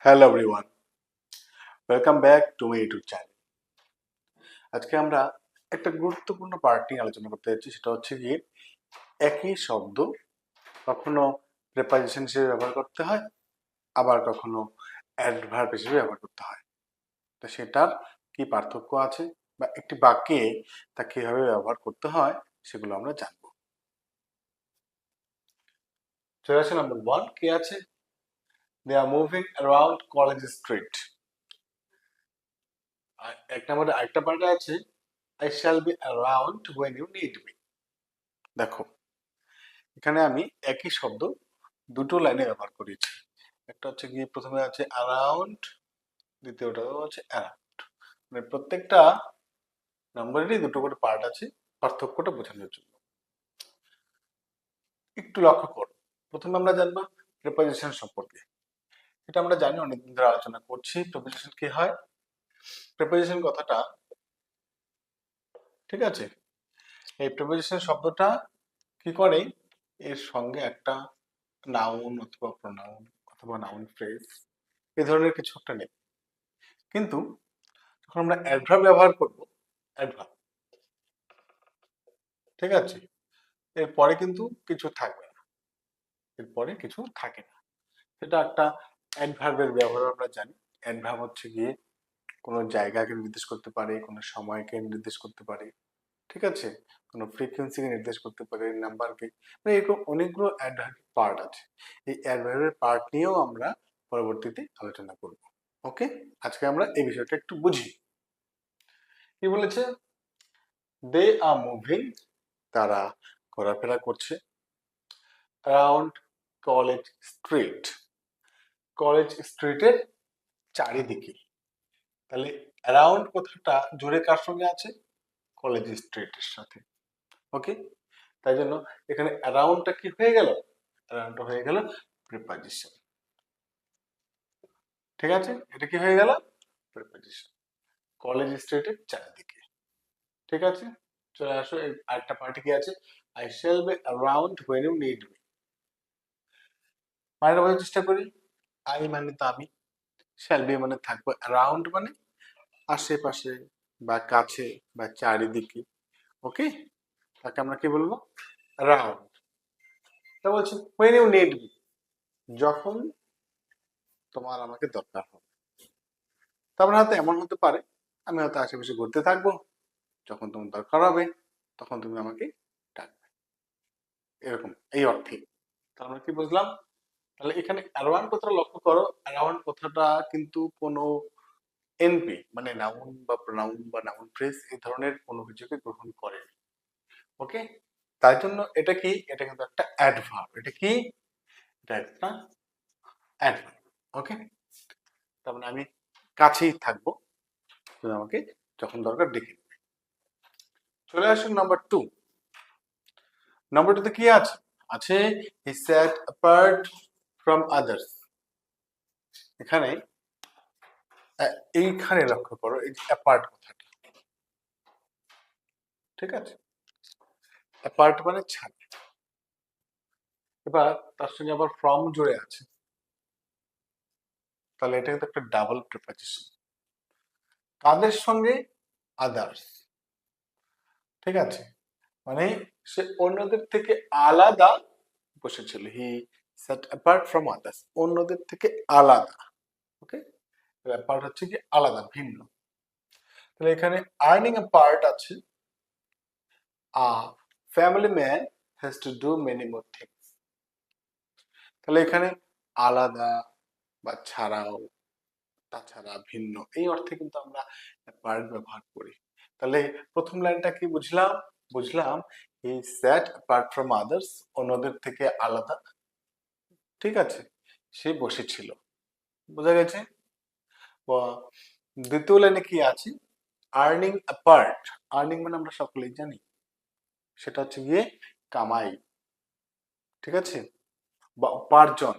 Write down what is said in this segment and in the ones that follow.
Hello everyone, welcome back to my YouTube channel. আজকে আমরা একটা গুরুত্বপূর্ণ পার্ট নিয়ে আলোচনা করতে যাচ্ছি, সেটা হচ্ছে গিয়ে একই শব্দ কখনো প্রেপোজিশন হিসেবে ব্যবহার করতে হয়, আবার কখনো অ্যাডভার্ব হিসেবে ব্যবহার করতে হয়। তো সেটার কি পার্থক্য আছে বা একটি বাক্যে তা কিভাবে ব্যবহার করতে হয় সেগুলো আমরা জানবো। চলে আসে নাম্বার ওয়ান, কি আছে? They are moving around College Street. এক নম্বরে আরেকটা পার্ট আছে, I shall be around when you need me. দেখো, এখানে আমি একই শব্দ দুটো লাইনে ব্যবহার করেছি। একটা হচ্ছে গিয়ে প্রথমে আছে অ্যারাউন্ড, দ্বিতীয়টা হচ্ছে অ্যারাউন্ড। মানে প্রত্যেকটা নাম্বারেরই দুটো করে পার্ট আছে পার্থক্যটা বোঝানোর জন্য। একটু লক্ষ্য করো, প্রথমে আমরা জানবো প্রিপোজিশন সম্পর্কে। এটা আমরা জানি, অনেকদিন ধরে আলোচনা করছি প্রিপোজিশন কি হয়। প্রিপোজিশন কথাটা, ঠিক আছে, এই প্রিপোজিশন শব্দটা কি করে, এর সঙ্গে একটা নাউন অথবা প্রোনাউন অথবা নাউন ফ্রেজ এই ধরনের কিছু একটা নেই। কিন্তু যখন আমরা অ্যাডভার্ব ব্যবহার করব, অ্যাডভার্ব, ঠিক আছে, এরপরে কিন্তু কিছু থাকবে না, এরপরে কিছু থাকে না। সেটা একটা অ্যাডভার্বের ব্যবহার আমরা জানি। অ্যাডভার্ব হচ্ছে গিয়ে কোনো জায়গাকে নির্দেশ করতে পারে, কোনো সময়কে নির্দেশ করতে পারে, ঠিক আছে, কোনো ফ্রিকোয়েন্সিকে নির্দেশ করতে পারে, নাম্বারকে, মানে এরকম অনেকগুলো অ্যাডভার্বের পার্ট আছে। এই অ্যাডভার্বের পার্ট নিয়েও আমরা পরবর্তীতে আলোচনা করব। ওকে, আজকে আমরা এই বিষয়টা একটু বুঝি। কি বলেছে? দে আর মুভিং, তারা ঘোরাফেরা করছে, অ্যারাউন্ড কলেজ স্ট্রিট, কলেজ স্ট্রিটের চারিদিকে। তাহলে অ্যারাউন্ড কথাটা জুড়ে কার সঙ্গে আছে? কলেজ স্ট্রিটের সাথে। ওকে, তাই জন্য এখানে অ্যারাউন্ডটা কি হয়ে গেল? অ্যারাউন্ডটা হয়ে গেল প্রিপোজিশন। ঠিক আছে, এটা কি হয়ে গেল? প্রিপোজিশন, কলেজ স্ট্রিটের চারিদিকে। ঠিক আছে, চলে আসো এই আরেকটা পার্টি কি আছে, I shall be around when you need me. মানেটা বোঝার চেষ্টা করি। আই মানে তো আমি, শ্যাল বি মানে থাকবো, অ্যারাউন্ড মানে আশেপাশে বা কাছে বা চারিদিকে। ওকে, তাকে আমরা কি বলবো? অ্যারাউন্ড। তা বলছি হোয়েন ইউ নিড মি, যখন তোমার আমাকে দরকার হবে। তারপরে হয়তো এমন হতে পারে আমি হয়তো আশেপাশে ঘুরতে থাকবো, যখন তোমার দরকার হবে তখন তুমি আমাকে ডাকবে, এরকম এই অর্থে। তার আমরা কি বুঝলাম? তাহলে এখানে অ্যারাউন্ড কথাটা লক্ষ্য করো, অ্যারাউন্ড কথাটা কিন্তু কোনো এনপি মানে নাউন বা প্রোনাউন বা নাউন ফ্রেজ এই ধরনের কোনো কিছুকে গ্রহণ করে। ওকে, তাই জন্য এটা কি, এটা কিন্তু একটা অ্যাডভার্ব। এটা কি? এটা একটা অ্যাডভার্ব। ওকে, তার মানে আমি কাছেই থাকবো, তুমি আমাকে যখন দরকার ডেকে নেবে। চলে আসুন নাম্বার টু। নাম্বার টু তে কি আছে? আছে হি স্যাট অ্যাপার্ট ফ্রম আদার্স। এখানে এইখানে লক্ষ্য করো, এই যে অ্যাপার্ট কথাটা, ঠিক আছে, অ্যাপার্ট মানে ছাড়া। এবার তার সঙ্গে আবার ফ্রম জুড়ে আছে, তাহলে এটা কিন্তু একটা ডাবল প্রিপোজিশন। কাদের সঙ্গে? আদার্স। ঠিক আছে, মানে সে অন্যদের থেকে আলাদা বসেছিল। He said apart from others, অন্যদের থেকে আলাদা। ওকে, অ্যাপার্ট হচ্ছে কি আলাদা, ভিন্ন। তাহলে এখানে আর্নিং এ পার্ট আছে, a family man has to do many more things. তাহলে এখানে আলাদা বা ছাড়াও, তাছাড়া, ভিন্ন এই অর্থে কিন্তু আমরা পার্ট ব্যবহার করি। তাহলে প্রথম লাইনটা কি বুঝলাম? বুঝলাম হি স্যাট অ্যাপার্ট ফ্রম আদার্স, অন্যদের থেকে আলাদা, ঠিক আছে, সে বসেছিল। বোঝা গেছে? দ্বিতীয় লাইনে কি আছে? Earning apart. আর্নিং মানে আমরা সকলেই জানি সেটা হচ্ছে গিয়ে কামাই, ঠিক আছে, বা উপার্জন,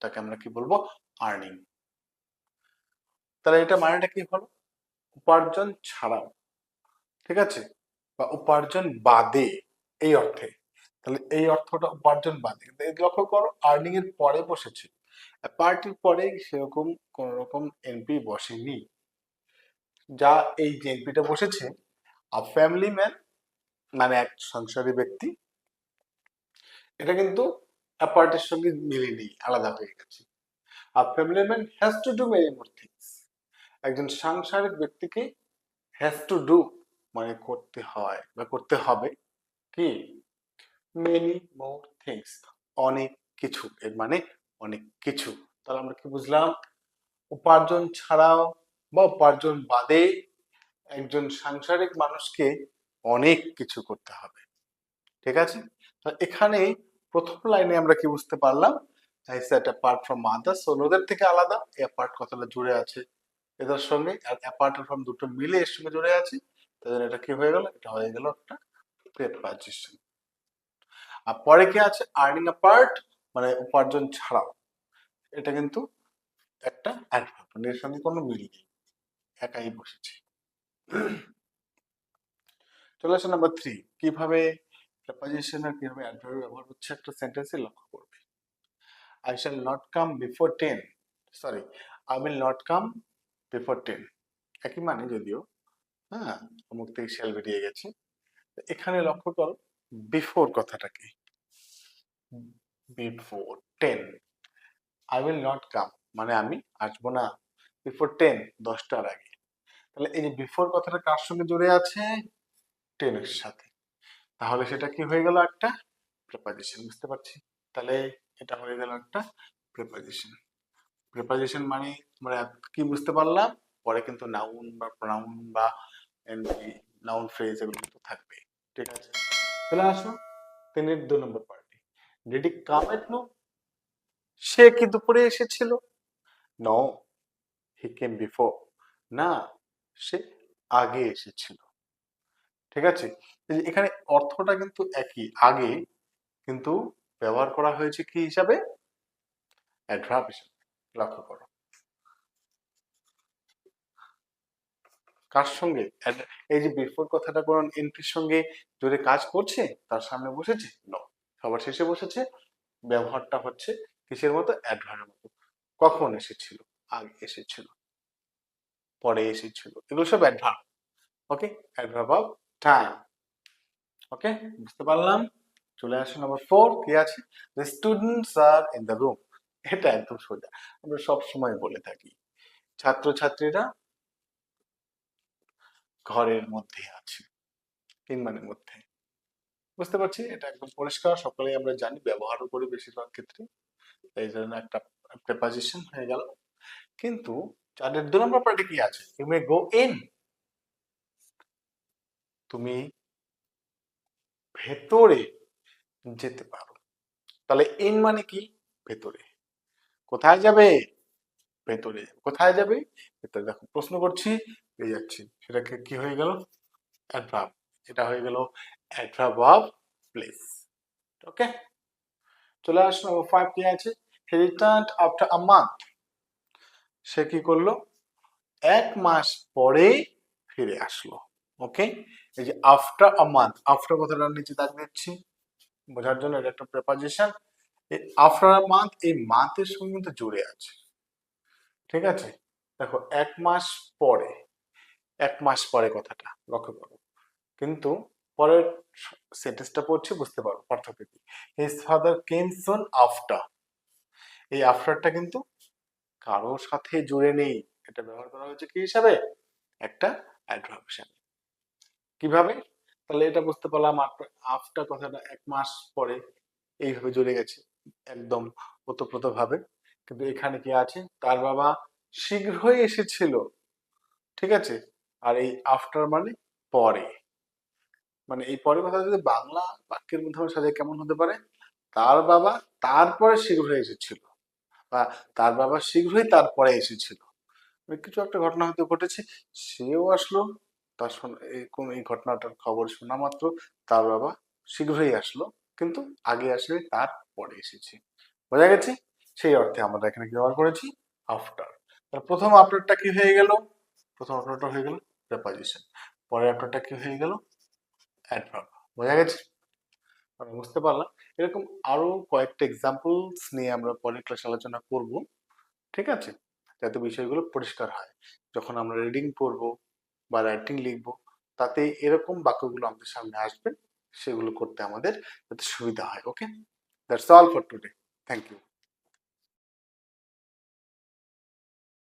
তাকে আমরা কি বলবো? আর্নিং। তাহলে এটা মানেটা কি হলো? উপার্জন ছাড়াও, ঠিক আছে, বা উপার্জন বাদে, এই অর্থে। তাহলে এই অর্থটা উপার্জন বাদে, কিন্তু এই লক্ষ্য করো আর্নিং এর পরে বসেছে, পার্টির পরে সেরকম কোন রকম এনপি বসেনি, যা এই যে এনপিটা বসেছে আ ফ্যামিলি ম্যান মানে এক সংসারী ব্যক্তি, এটা কিন্তু অ্যাপার্টের সঙ্গে মিলেনি, আলাদা হয়ে গেছে। A family man has to do many more things, একজন সাংসারিক ব্যক্তিকে হ্যাজ টু ডু মানে করতে হয় বা করতে হবে কি মেনি মোর থিংস, অনেক কিছু, এর মানে অনেক কিছু। তাহলে আমরা কি বুঝলাম, উপার্জন ছাড়াও বা উপার্জন বাদে একজন সাংসারিক মানুষকে অনেক কিছু করতে হবে। ঠিক আছে, তো এখানে প্রথম লাইনে আমরা কি বুঝতে পারলাম, সেট অ্যাপার্ট ফ্রম আদার্স, অন্যদের থেকে আলাদা, অ্যাপার্ট কথাটা জুড়ে আছে এদের সঙ্গে, আর অ্যাপার্ট ফ্রম দুটো মিলে এর সঙ্গে জুড়ে আছে, তাদের এটা কি হয়ে গেল, এটা হয়ে গেল একটা প্রেপজিশন। আর পরে কি আছে, আর্নিং অ্যাপার্ট মানে উপার্জন ছাড়াও, এটা কিন্তু একটা অ্যাডভার্ব, মানে এর সঙ্গে কোনো মিল নেই, একাই বসেছে। চলে আসে নাম্বার 3, কিভাবে প্রেপজিশন আর কিভাবে অ্যাডভার্ব ব্যবহার হচ্ছে একটা সেন্টেন্সে লক্ষ্য করবে। I shall not come before 10, sorry, I will not come before 10, একই মানে যদিও, হ্যাঁ, অমুক থেকে শ্যাল বেরিয়ে গেছে। এখানে লক্ষ্য করো বিফোর কথাটাকে, before 10, I will not come মানে আমি আসবো না, বিফোর 10 10টার আগে। তাহলে এই যে বিফোর কথাটা কার সঙ্গে জুড়ে আছে, 10 এর সাথে, তাহলে সেটা কি হয়ে গেল, একটা প্রেপজিশন, বুঝতে পারছি। তাহলে এটা হয়ে গেল একটা প্রেপজিশন। প্রেপজিশন মানে আমরা কি বুঝতে পারলাম, পরে কিন্তু নাউন বা প্রনাউন বা নাউন ফ্রেজ এগুলো কিন্তু থাকবে। ঠিক আছে, তাহলে আসো 3 2 নম্বর party, did he come at noon, সে কি দুপুরে এসেছিল, নো হি কেম বিফোর, না সে আগে এসেছিল। ঠিক আছে, এখানে অর্থটা কিন্তু একই, আগে, কিন্তু ব্যবহার করা হয়েছে কি হিসাবে, অ্যাডভার্ব হিসাবে। লক্ষ্য করো কার সঙ্গে, এই যে বিফোর কথাটা কোন এন্ট্রির সঙ্গে জুড়ে কাজ করছে, তার সামনে বসেছে, নো, সবার শেষে বসেছে, ব্যবহারটা হচ্ছে কিসের মতো, অ্যাডভার্বের মতো। কখন এসেছিল, আগে এসেছিল, পরে এসেছিল, এগুলো সব adverb. Okay, adverb of time. Okay, বুঝতে পারলাম। চলে আসুন নাম্বার 4, কি আছে, the students are in the room, এটা একদম সোজা, আমরা সব সময় বলে থাকি ছাত্রছাত্রীরা ঘরের মধ্যে আছে, তিন মানের মধ্যে, বুঝতে পারছি, এটা একদম পরিষ্কার, সকলেই আমরা জানি, ব্যবহারও করি বেশিরভাগ ক্ষেত্রে, এই জন্য একটা প্রেপজিশন হয়ে গেল। কিন্তু চারের 2 নম্বর পার্টে কি আছে, ইউ মে গো ইন, তুমি ভেতরে যেতে পারো। তাহলে ইন মানে কি, ভেতরে, কোথায় যাবে, ভেতরে, কোথায় যাবে, ভেতরে। দেখো প্রশ্ন করছি, পেয়ে যাচ্ছি, সেটাকে কি হয়ে গেল, অ্যাডভার্ব, এটা হয়ে গেল অ্যাডভার্ব অফ প্লেস। ওকে, চলে আসুন নাম্বার 5, কি আছে, হি রিটার্নড আফটার আ মান্থ, সে কি করলো, 1 মাস পরে ফিরে আসলো। ওকে, এই যে আফটার আ মান্থ, আফটার কথাটা নিচে দাগ দিচ্ছি বোঝার জন্য, এটা একটা প্রেপজিশন। এই আফটার আ মান্থ, এই মান্থের সঙ্গে কিন্তু জুড়ে আছে। ঠিক আছে, দেখো 1 মাস পরে, 1 মাস পরে কথাটা লক্ষ্য করো, কিন্তু পরের সেন্টেন্সটা পড়ছি, বুঝতে পারো পার্থক্য কি, his father came soon after, এই আফটারটা কিন্তু কারোর সাথে জুড়ে নেই, এটা ব্যবহার করা হয়েছে কি হিসাবে, একটা অ্যাডভার্ব হিসাবে। কিভাবে, তাহলে এটা বুঝতে পারলাম, আফটার কথাটা 1 মাস পরে এইভাবে জুড়ে গেছে একদম ওতপ্রোত ভাবে, কিন্তু এখানে কি আছে, তার বাবা শীঘ্রই এসেছিল। ঠিক আছে, আর এই আফটার মানে পরে, মানে এই পরে কথা যদি বাংলা বাক্যের মধ্যে আমরা সাজাই কেমন হতে পারে, তার বাবা তারপরে শীঘ্রই এসেছিল, বা তার বাবা শীঘ্রই তারপরে এসেছিল, মানে কিছু একটা ঘটনা হয়তো ঘটেছে, সেও আসলো, তার এই ঘটনাটার খবর শোনা মাত্র তার বাবা শীঘ্রই আসলো, কিন্তু আগে আসলে তার পরে এসেছে। বোঝা গেছে, সেই অর্থে আমরা এখানে কি ব্যবহার করেছি, আফটার। প্রথম আফটারটা কি হয়ে গেল, প্রথম আফটারটা হয়ে গেল প্রেপজিশন, পরের আফটারটা কি হয়ে গেল, অ্যাডভার্ব। বোঝা গেছে, আমরা বুঝতে পারলাম। এরকম আরো কয়েকটা এক্সাম্পলস নিয়ে আমরা পরের ক্লাসে আলোচনা করব। ঠিক আছে, যাতে বিষয়গুলো পরিষ্কার হয় যখন আমরা রিডিং পড়বো বা রাইটিং লিখবো, তাতে এরকম বাক্যগুলো আমাদের সামনে আসবে, সেগুলো করতে আমাদের যাতে সুবিধা হয়। Okay, that's all for today. Thank you.